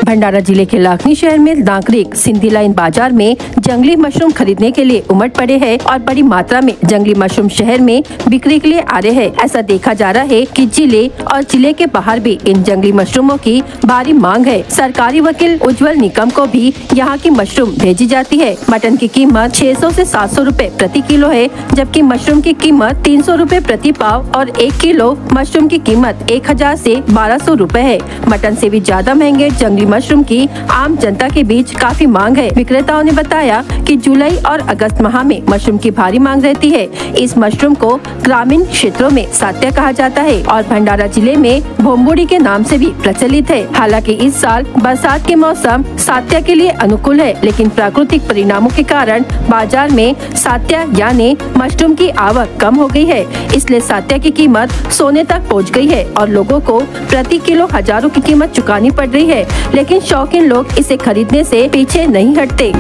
भंडारा जिले के लाखनी शहर में नागरिक सिंधी लाइन बाजार में जंगली मशरूम खरीदने के लिए उमड़ पड़े हैं और बड़ी मात्रा में जंगली मशरूम शहर में बिक्री के लिए आ रहे हैं। ऐसा देखा जा रहा है कि जिले और जिले के बाहर भी इन जंगली मशरूमों की भारी मांग है। सरकारी वकील उज्जवल निकम को भी यहाँ की मशरूम भेजी जाती है। मटन की कीमत 600 से 700 रुपए प्रति किलो है, जबकि मशरूम की कीमत 300 रुपए प्रति पाव और 1 किलो मशरूम की कीमत 1000 से 1200 रुपए है। मटन से भी ज्यादा महंगे जंगली मशरूम की आम जनता के बीच काफी मांग है। विक्रेताओं ने बताया कि जुलाई और अगस्त माह में मशरूम की भारी मांग रहती है। इस मशरूम को ग्रामीण क्षेत्रों में सात्या कहा जाता है और भंडारा जिले में भोंबुड़ी के नाम से भी प्रचलित है। हालांकि इस साल बरसात के मौसम सात्या के लिए अनुकूल है, लेकिन प्राकृतिक परिणामों के कारण बाजार में सात्या यानी मशरूम की आवक कम हो गई है। इसलिए सात्या की कीमत सोने तक पहुंच गई है और लोगों को प्रति किलो हजारों की कीमत चुकानी पड़ रही है, लेकिन शौकीन लोग इसे खरीदने से पीछे नहीं हटते।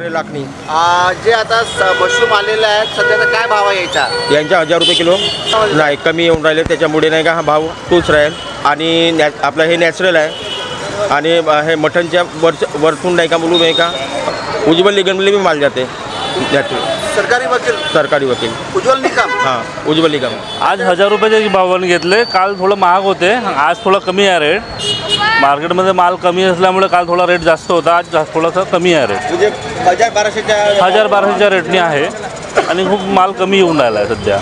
लाखनी जे आता मशरूम आलेले आहेत सध्याचा काय भाव आहे याचा? यांच्या 1000 रुपये किलो नाही, कमी येऊन राहिले, त्याच्यामुळे नाही का हा भाव तोच राहील। आणि आपलं हे नॅचरल आहे आणि हे मटनच्या वरतून नाही का बोलू नाही का उज्जवल निगमले भी माल जाते। सरकारी वकील उज्जवल निकम, हाँ उज्जवल निकम आज 1000 रुपयाचे भावाने घेतले। काल थोडं महाग होते, आज थोडा कमी आहे रेट। मार्केटमध्ये माल कमी असल्यामुळे काल थोडा रेट जास्त होता, आज थोडासा कमी आहे रेट। म्हणजे 1000-1200च्या रेटने आहे आणि खूप माल कमी येऊन राहिला आहे सध्या।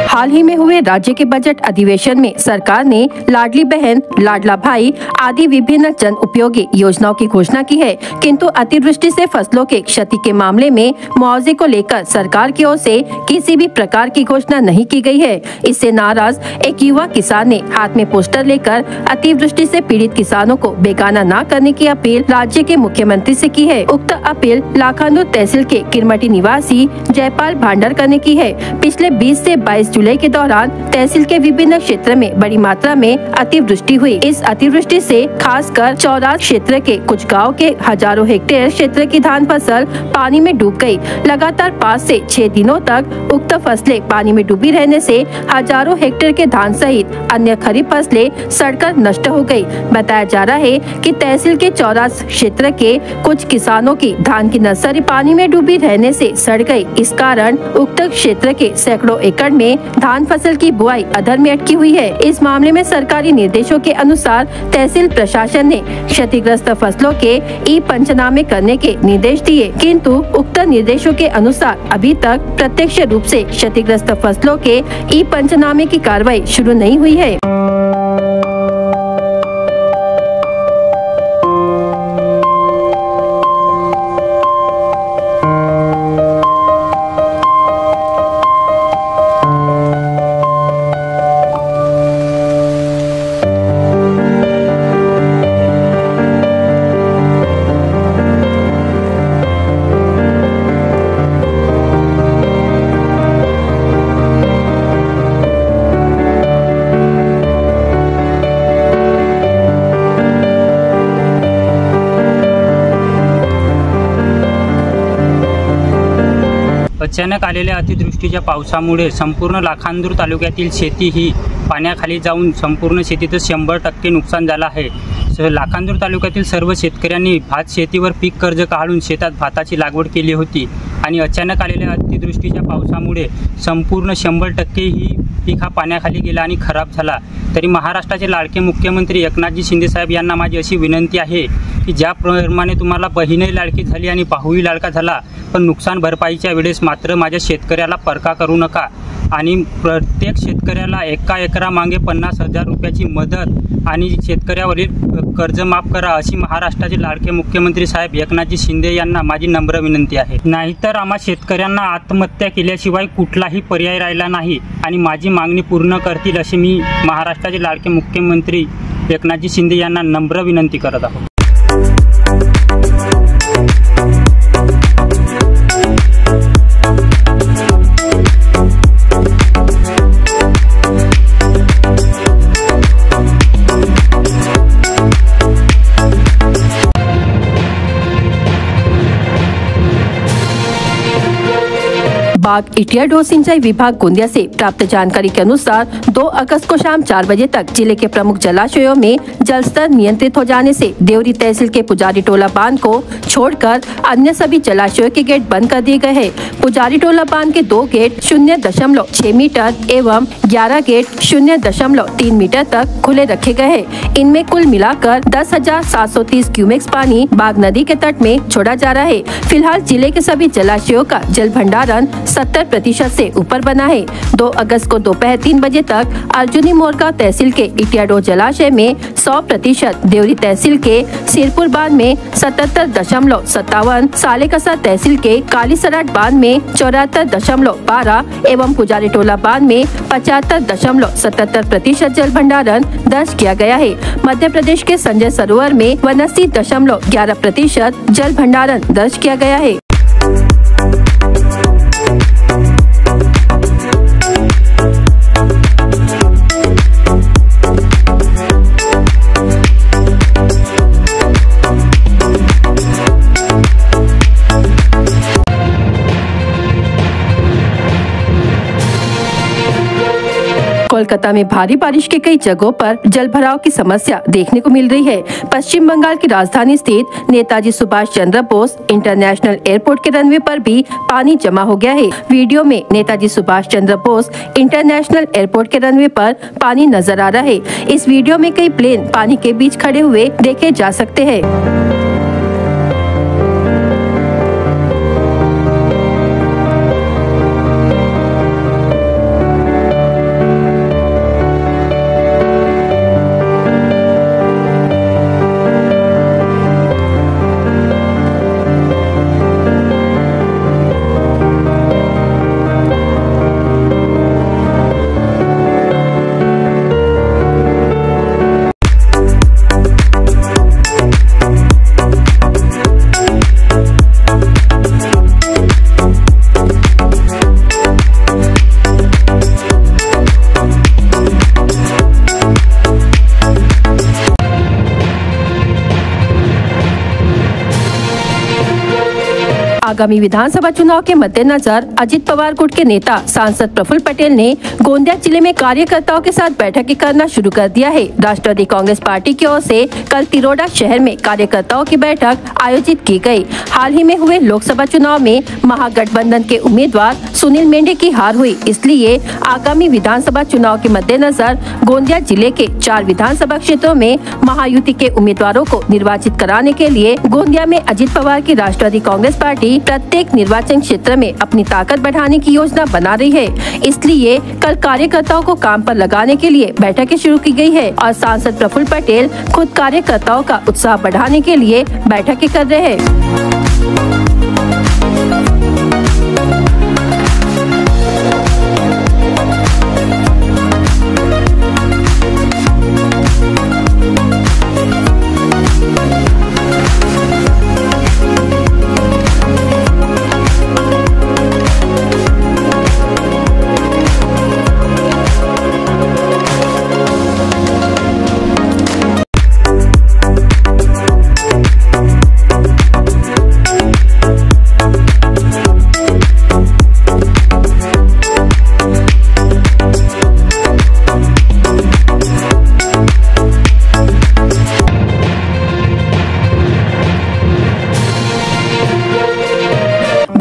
हाल ही में हुए राज्य के बजट अधिवेशन में सरकार ने लाडली बहन, लाडला भाई आदि विभिन्न जन उपयोगी योजनाओं की घोषणा की है, किंतु अतिवृष्टि से फसलों के क्षति के मामले में मुआवजे को लेकर सरकार की ओर से किसी भी प्रकार की घोषणा नहीं की गई है। इससे नाराज एक युवा किसान ने हाथ में पोस्टर लेकर अतिवृष्टि से पीड़ित किसानों को बेगाना न करने की अपील राज्य के मुख्यमंत्री से की है। उक्त अपील लाखांदूर तहसील के किरमटी निवासी जयपाल भांडरकर ने की है। पिछले 20 से 22 जुलाई के दौरान तहसील के विभिन्न क्षेत्र में बड़ी मात्रा में अतिवृष्टि हुई। इस अतिवृष्टि से खासकर चौरास क्षेत्र के कुछ गांव के हजारों हेक्टेयर क्षेत्र की धान फसल पानी में डूब गई। लगातार 5 से 6 दिनों तक उक्त फसलें पानी में डूबी रहने से हजारों हेक्टेयर के धान सहित अन्य खरीफ फसलें सड़कर नष्ट हो गयी। बताया जा रहा है कि तहसील के चौरास क्षेत्र के कुछ किसानों की धान की नर्सरी पानी में डूबी रहने से सड़ गई। इस कारण उक्त क्षेत्र के सैकड़ों एकड़ में धान फसल की बुआई अधर में अटकी हुई है। इस मामले में सरकारी निर्देशों के अनुसार तहसील प्रशासन ने क्षतिग्रस्त फसलों के ई पंचनामे करने के निर्देश दिए, किंतु उक्त निर्देशों के अनुसार अभी तक प्रत्यक्ष रूप से क्षतिग्रस्त फसलों के ई पंचनामे की कार्रवाई शुरू नहीं हुई है। अचानक आलेल्या अतिवृष्टीच्या पावसामुळे संपूर्ण लाखांदूर तालुक्यातील शेती ही पाण्याखाली जाऊन संपूर्ण शेतीचं 100% नुकसान झालं आहे। लाखांदूर तालुक्यातील सर्व शेतकऱ्यांनी भात शेतीवर पीक कर्ज काढून शेतात भाताची लागवड केली होती आणि अचानक आलेल्या अतिवृष्टीच्या पावसामुळे संपूर्ण 100% ही पीक हा पाण्याखाली गेला आणि खराब झाला। तरी महाराष्ट्राचे लाडके मुख्यमंत्री एकनाथजी शिंदे साहेब यांना माझी अशी विनंती आहे की ज्याप्रमाणे तुम्हाला बहीणही लाडकी झाली आणि भाऊही लाडका झाला, पण नुकसान भरपाईच्या वेळेस मात्र माझ्या शेतकऱ्याला परका करू नका आणि प्रत्येक शेतकऱ्याला एका एकरामागे 50,000 रुपयाची मदत आणि शेतकऱ्यावरील कर्ज माफ करा, अशी महाराष्ट्राचे लाडके मुख्यमंत्री साहेब एकनाथजी शिंदे यांना माझी नम्र विनंती आहे। नाहीतर आम्हा शेतकऱ्यांना आत्महत्या केल्याशिवाय कुठलाही पर्याय राहिला नाही आणि माझी मागणी पूर्ण करतील अशी मी महाराष्ट्राचे लाडके मुख्यमंत्री एकनाथजी शिंदे यांना नम्र विनंती करत आहोत। बाग इटियाडो सिंचाई विभाग गोंदिया से प्राप्त जानकारी के अनुसार 2 अगस्त को शाम 4 बजे तक जिले के प्रमुख जलाशयों में जलस्तर नियंत्रित हो जाने से देवरी तहसील के पुजारी टोला बांध को छोड़कर अन्य सभी जलाशयों के गेट बंद कर दिए गए हैं। पुजारी टोला बांध के 2 गेट 0.6 मीटर एवं 11 गेट 0.3 मीटर तक खुले रखे गए हैं। इनमें कुल मिलाकर 10,730 क्यूमेक्स पानी बाग नदी के तट में छोड़ा जा रहा है। फिलहाल जिले के सभी जलाशयों का जल भंडारण 70% से ऊपर बना है। 2 अगस्त को दोपहर 3 बजे तक अर्जुनी मोरगांव तहसील के इटियाडो जलाशय में 100%, देवरी तहसील के सिरपुर बांध में 77.57, सालेकसा तहसील के कालीसराट बांध में 74.12 एवं पुजारी टोला बांध में 75.77% जल भंडारण दर्ज किया गया है। मध्य प्रदेश के संजय सरोवर में 89.11% जल भंडारण दर्ज किया गया है। कोलकाता में भारी बारिश के कई जगहों पर जलभराव की समस्या देखने को मिल रही है। पश्चिम बंगाल की राजधानी स्थित नेताजी सुभाष चंद्र बोस इंटरनेशनल एयरपोर्ट के रनवे पर भी पानी जमा हो गया है। वीडियो में नेताजी सुभाष चंद्र बोस इंटरनेशनल एयरपोर्ट के रनवे पर पानी नजर आ रहा है। इस वीडियो में कई प्लेन पानी के बीच खड़े हुए देखे जा सकते हैं। आगामी विधानसभा चुनाव के मद्देनजर अजित पवार गुट के नेता सांसद प्रफुल्ल पटेल ने गोंदिया जिले में कार्यकर्ताओं के साथ बैठकें करना शुरू कर दिया है। राष्ट्रवादी कांग्रेस पार्टी की ओर से कल तिरोडा शहर में कार्यकर्ताओं की बैठक आयोजित की गई। हाल ही में हुए लोकसभा चुनाव में महागठबंधन के उम्मीदवार सुनील मेंढे की हार हुई, इसलिए आगामी विधानसभा चुनाव के मद्देनजर गोंदिया जिले के 4 विधानसभा क्षेत्रों में महायुति के उम्मीदवारों को निर्वाचित कराने के लिए गोंदिया में अजित पवार की राष्ट्रवादी कांग्रेस पार्टी प्रत्येक निर्वाचन क्षेत्र में अपनी ताकत बढ़ाने की योजना बना रही है। इसलिए कल कार्यकर्ताओं को काम पर लगाने के लिए बैठकें शुरू की गई है और सांसद प्रफुल्ल पटेल खुद कार्यकर्ताओं का उत्साह बढ़ाने के लिए बैठकें कर रहे हैं।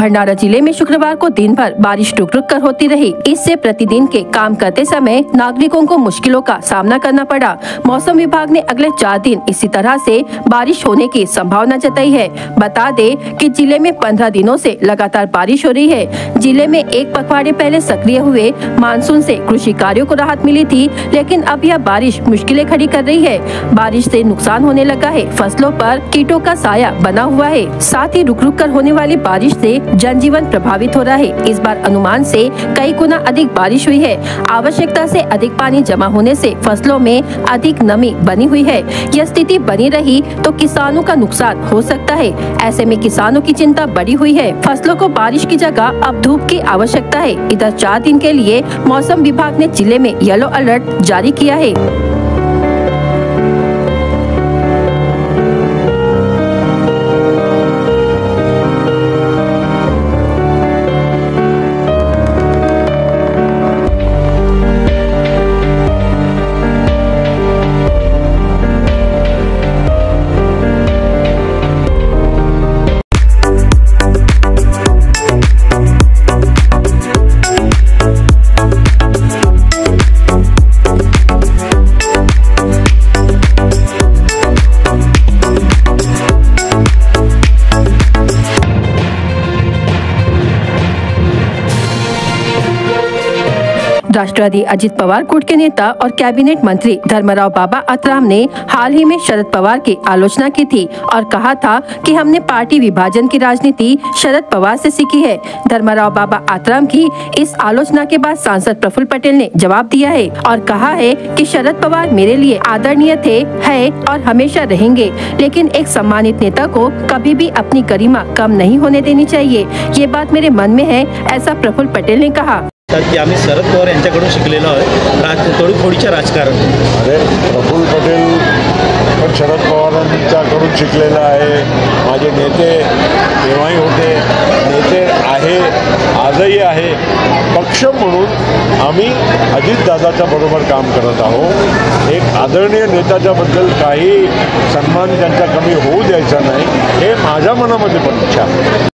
भंडारा जिले में शुक्रवार को दिन भर बारिश रुक रुक कर होती रही। इससे प्रतिदिन के काम करते समय नागरिकों को मुश्किलों का सामना करना पड़ा। मौसम विभाग ने अगले 4 दिन इसी तरह से बारिश होने की संभावना जताई है। बता दें कि जिले में 15 दिनों से लगातार बारिश हो रही है। जिले में एक पखवाड़े पहले सक्रिय हुए मानसून से कृषि कार्यों को राहत मिली थी, लेकिन अब यह बारिश मुश्किलें खड़ी कर रही है। बारिश से नुकसान होने लगा है, फसलों पर कीटों का साया बना हुआ है। साथ ही रुक रुक कर होने वाली बारिश से जनजीवन प्रभावित हो रहा है। इस बार अनुमान से कई गुना अधिक बारिश हुई है। आवश्यकता से अधिक पानी जमा होने से फसलों में अधिक नमी बनी हुई है। यह स्थिति बनी रही तो किसानों का नुकसान हो सकता है। ऐसे में किसानों की चिंता बढ़ी हुई है। फसलों को बारिश की जगह अब धूप की आवश्यकता है। इधर 4 दिन के लिए मौसम विभाग ने जिले में येलो अलर्ट जारी किया है। राष्ट्रवादी अजित पवार गुट के नेता और कैबिनेट मंत्री धर्मराव बाबा आत्राम ने हाल ही में शरद पवार की आलोचना की थी और कहा था कि हमने पार्टी विभाजन की राजनीति शरद पवार से सीखी है। धर्मराव बाबा आत्राम की इस आलोचना के बाद सांसद प्रफुल्ल पटेल ने जवाब दिया है और कहा है कि शरद पवार मेरे लिए आदरणीय थे, है और हमेशा रहेंगे, लेकिन एक सम्मानित नेता को कभी भी अपनी गरिमा कम नहीं होने देनी चाहिए। ये बात मेरे मन में है, ऐसा प्रफुल्ल पटेल ने कहा। की आम्ही शरद पवार यांच्याकडून शिकलेलो आहे तोडीफोडीचे राजकारण। अरे प्रफुल्ल पटेल पण शरद पवारांच्याकडून शिकलेला आहे। माझे नेते तेव्हाही होते, नेते आहे, आजही आहे। पक्ष म्हणून आम्ही अजितदादाच्या बरोबर काम करत आहोत। एक आदरणीय नेत्याच्याबद्दल काही सन्मान त्यांचा कमी होऊ द्यायचा नाही, हे माझ्या मनामध्ये पण इच्छा आहे।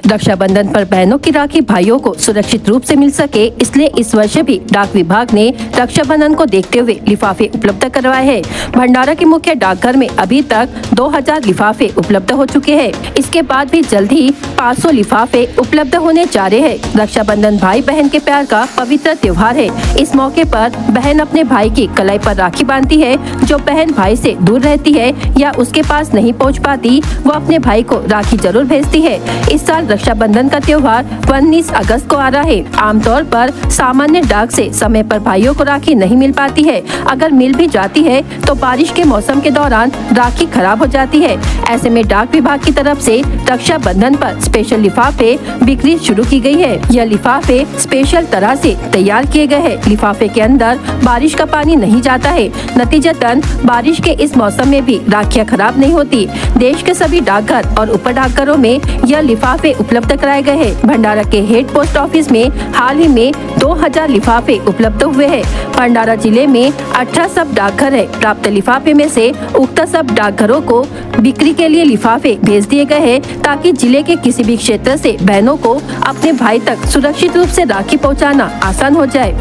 रक्षाबंधन पर बहनों की राखी भाइयों को सुरक्षित रूप से मिल सके, इसलिए इस वर्ष भी डाक विभाग ने रक्षाबंधन को देखते हुए लिफाफे उपलब्ध करवाए हैं। भंडारा के मुख्य डाकघर में अभी तक 2000 लिफाफे उपलब्ध हो चुके हैं। इसके बाद भी जल्द ही 500 लिफाफे उपलब्ध होने जा रहे हैं। रक्षाबंधन भाई बहन के प्यार का पवित्र त्योहार है। इस मौके पर बहन अपने भाई की कलाई पर राखी बांधती है। जो बहन भाई से दूर रहती है या उसके पास नहीं पहुंच पाती, वो अपने भाई को राखी जरूर भेजती है। इस साल रक्षाबंधन का त्योहार 19 अगस्त को आ रहा है। आमतौर पर सामान्य डाक से समय पर भाइयों को राखी नहीं मिल पाती है। अगर मिल भी जाती है तो बारिश के मौसम के दौरान राखी खराब हो जाती है। ऐसे में डाक विभाग की तरफ से रक्षाबंधन पर स्पेशल लिफाफे बिक्री शुरू की गई है। यह लिफाफे स्पेशल तरह से तैयार किए गए हैं। लिफाफे के अंदर बारिश का पानी नहीं जाता है। नतीजतन बारिश के इस मौसम में भी राखियां खराब नहीं होती। देश के सभी डाकघर और उप डाकघरों में यह लिफाफे उपलब्ध कराए गए हैं। भंडारा के हेड पोस्ट ऑफिस में हाल ही में 2000 लिफाफे उपलब्ध हुए हैं। भंडारा जिले में 18 सब डाकघर है। प्राप्त लिफाफे में से उक्त सब डाकघरों को बिक्री के लिए लिफाफे भेज दिए गए हैं, ताकि जिले के किसी भी क्षेत्र से बहनों को अपने भाई तक सुरक्षित रूप से राखी पहुंचाना आसान हो जाए।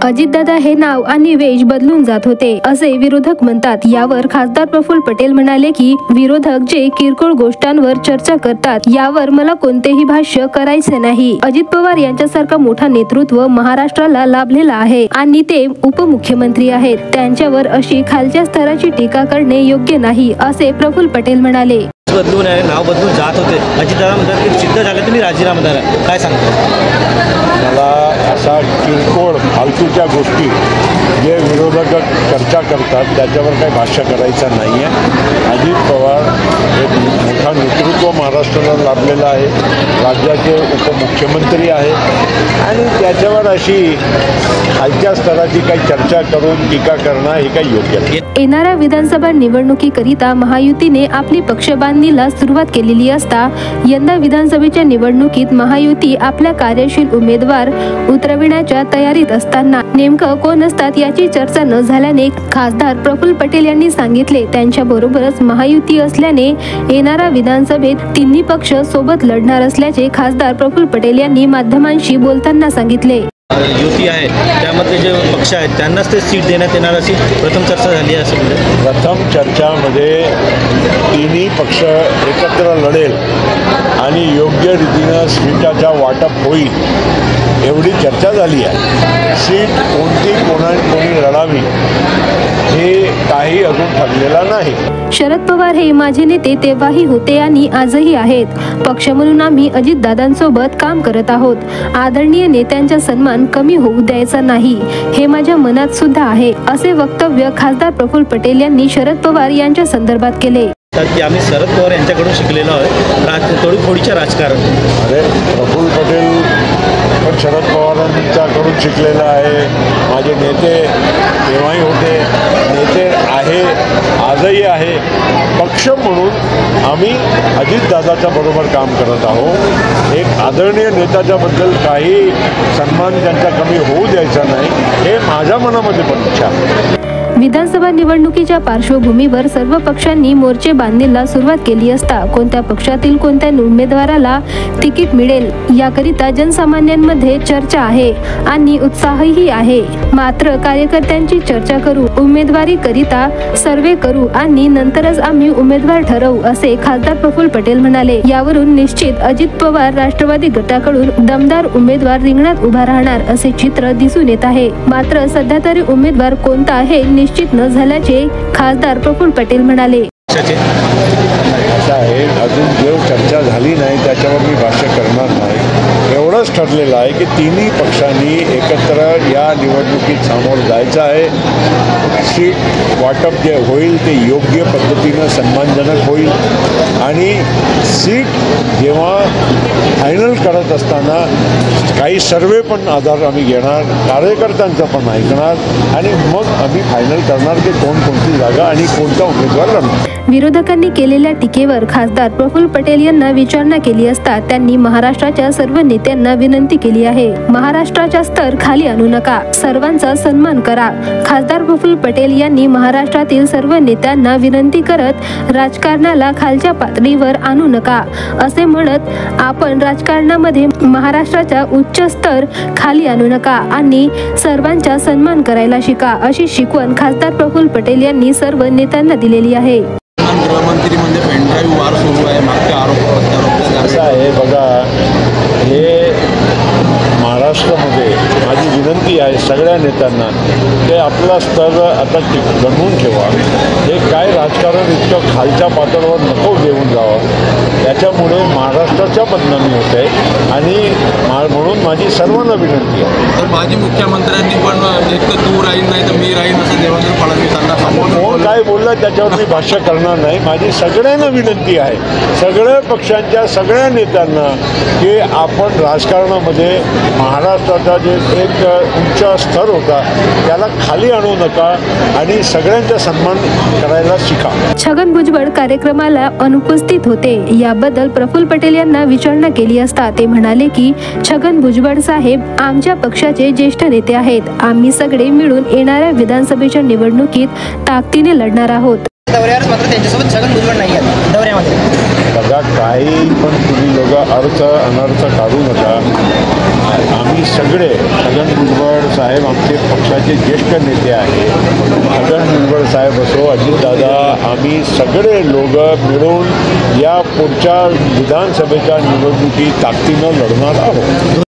अजितदादा हे नाव आणि वेश बदलून जात होते असे विरोधक म्हणतात। यावर खासदार प्रफुल्ल पटेल म्हणाले की विरोधक जे किरकोळ गोष्टांवर चर्चा करतात यावर मला कोणतेही भाष्य करायचे नाही। अजित पवार यांच्यासारखा मोठा नेतृत्व महाराष्ट्राला लाभलेला आहे आणि ते उपमुख्यमंत्री आहेत। त्यांच्यावर अशी खालच्या स्तराची टीका करणे योग्य नाही असे प्रफुल्ल पटेल म्हणाले। बदलून आहे, नाव बदलून जात होते. अजितदादा म्हणतात की सिद्ध झालं तुम्ही राजीनामा द्या. काय सांगता? मला असा किरकोळ फालतूच्या गोष्टी जे विरोधक चर्चा करतात त्याच्यावर काही भाष्य करायचं नाही आहे. अजित पवार एक मोठा नेतृत्व महाराष्ट्राला लाभलेलं आहे, राज्याचे उपमुख्यमंत्री आहेत आणि त्याच्यावर अशी खालच्या स्तराची काही चर्चा करून टीका करणं हे काही योग्य नाही. येणाऱ्या विधानसभा निवडणुकीकरिता महायुतीने आपली पक्षबांधणीला सुरुवात केलेली असता यंदा विधानसभेच्या निवडणुकीत महायुती आपल्या कार्यशील उमेदवार उतरविण्याच्या तयारीत असताना नेमकं कोण असतात याची चर्चा न झाल्याने खासदार प्रफुल्ल पटेल यांनी सांगितले त्यांच्या बरोबरच महायुती असल्याने येणाऱ्या विधानसभेत तिन्ही पक्ष सोबत लढणार असल्याचे खासदार प्रफुल्ल पटेल यांनी माध्यमांशी बोलताना सांगितले. युती आहे त्यामध्ये जे पक्ष आहेत त्यांनाच ते सीट देण्यात येणार अशी प्रथम चर्चा झाली आहे असं म्हणजे. प्रथम चर्चामध्ये तिन्ही पक्ष एकत्र लढेल आणि योग्य रीतीनं सीटाचा वाटप होईल एवढी चर्चा झाली आहे. सीट कोणी लढावी हे काही अजून ठरलेला नाही. शरद पवार हे माझे नेते तेव्हाही होते आणि आजही आहेत. पक्ष म्हणून आम्ही अजितदादांसोबत काम करत आहोत. आदरणीय नेत्यांचा सन्मान कमी होऊ द्यायचा नाही हे माझ्या मनात सुद्धा आहे असे वक्तव्य खासदार प्रफुल्ल पटेल यांनी शरद पवार यांच्या संदर्भात केले. की आम्ही शरद पवार यांच्याकडून शिकलेलो आहोत तोडीफोडीच्या राजकारण. अरे प्रफुल्ल पटेल पण शरद पवारांच्याकडून शिकलेलं आहे. माझे नेते तेव्हाही होते, नेते आहे, आजही आहे. पक्ष म्हणून आम्ही अजितदादाच्या बरोबर काम करत आहोत. एक आदरणीय नेत्याच्याबद्दल काही सन्मान त्यांचा कमी होऊ द्यायचा नाही हे माझ्या मनामध्ये पण इच्छा आहे. विधानसभा निवडणुकीच्या पार्श्वभूमीवर सर्व पक्षांनी मोर्चे बांधणीला सुरुवात केली असता कोणत्या पक्षातील कोणत्या उमेदवाराला तिकीट मिळेल याकरिता जनसामान्यांमध्ये चर्चा आहे आणि उत्साहही आहे. मात्र कार्यकर्त्यांची चर्चा करू, उमेदवारी करिता सर्वे करू आणि नंतरच आम्ही उमेदवार ठरवू असे खासदार प्रफुल्ल पटेल म्हणाले. यावरून निश्चित अजित पवार राष्ट्रवादी गटाकडून दमदार उमेदवार रिंगणात उभा राहणार असे चित्र दिसून येत आहे. मात्र सध्या तरी उमेदवार कोणता आहे निश्चित न झाल्याचे खासदार प्रफुल्ल पटेल म्हणाले. असं आहे, अजून जो चर्चा झाली नाही त्याच्यावर मी भाष्य करणार नाही. एवढंच ठरलेलं आहे की तिन्ही पक्षांनी एकत्र या निवडणुकीत सामोरं जायचं आहे. सीट वाटप जे होईल ते योग्य पद्धतीनं सन्मानजनक होईल आणि सीट जेव्हा फायनल करत असताना काही सर्वे पण आधार आम्ही घेणार, कार्यकर्त्यांचं पण ऐकणार आणि मग आम्ही फायनल करणार की कोणती जागा आणि कोणता उमेदवार लढणार. विरोधकांनी केलेल्या टीकेवर खासदार प्रफुल्ल पटेल यांना विचारणा केली असता त्यांनी महाराष्ट्राच्या सर्व नेत्यांना विनंती केली आहे. महाराष्ट्राचा स्तर खाली आणू नका, सर्वांचा सन्मान करा. खासदार प्रफुल्ल पटेल यांनी महाराष्ट्रातील सर्व नेत्यांना विनंती करत राजकारणाला खालच्या पातळीवर आणू नका असे म्हणत आपण राजकारणामध्ये महाराष्ट्राचा उच्च स्तर खाली आणू नका आणि सर्वांचा सन्मान करायला शिका अशी शिकवण खासदार प्रफुल्ल पटेल यांनी सर्व नेत्यांना दिलेली आहे. गृहमंत्री म्हणजे पेनड्राईव्ह वार सुरू आहे, मागच्या आरोप असं आहे बघा, हे महाराष्ट्रामध्ये माझी विनंती आहे सगळ्या नेत्यांना ते आपला स्तर आता बनवून ठेवा. हे काय राजकारण इतकं खालच्या पातळीवर नको देऊन जावं, त्याच्यामुळे महाराष्ट्राच्या बदनामी होते आणि म्हणून माझी सर्वांना विनंती आहे. तर माजी मुख्यमंत्र्यांनी पण इतकं तू राहील नाही तर मी राहील असं देवेंद्र फडणवीसांना कोण काय बोललं त्याच्यावर मी भाष्य करणार नाही. माझी सगळ्यांना विनंती आहे, सगळ्या पक्षांच्या सगळ्या नेत्यांना की आपण राजकारणामध्ये महाराष्ट्राचा जे एक उच्च स्तर होता त्याला खाली आणू नका आणि सगळ्यांचा सन्मान करायला शिका. छगन भुजबळ कार्यक्रमाला अनुपस्थित होते. याबद्दल प्रफुल्ल पटेल यांना विचारणा केली असता ते म्हणाले की छगन भुजबळ साहेब आमच्या पक्षाचे ज्येष्ठ नेते आहेत. आम्ही सगळे मिळून येणाऱ्या विधानसभेच्या निवडणुकीत ताकदीने लढणार आहोत. दौऱ्यावर मात्र त्यांच्यासोबत छगन भुजबळ नाही आहेत दौऱ्यामध्ये. बघा, काही पण तुम्ही लोक अनर्थ काढू नका. आम्ही सगळे छगन भुजबळ साहेब आमचे पक्षाचे ज्येष्ठ नेते आहेत. छगन भुजबळ साहेब असो, अजितदादा, आम्ही सगळे लोक मिळून या पुढच्या विधानसभेच्या निवडणुकीत ताकदीनं लढणार आहोत.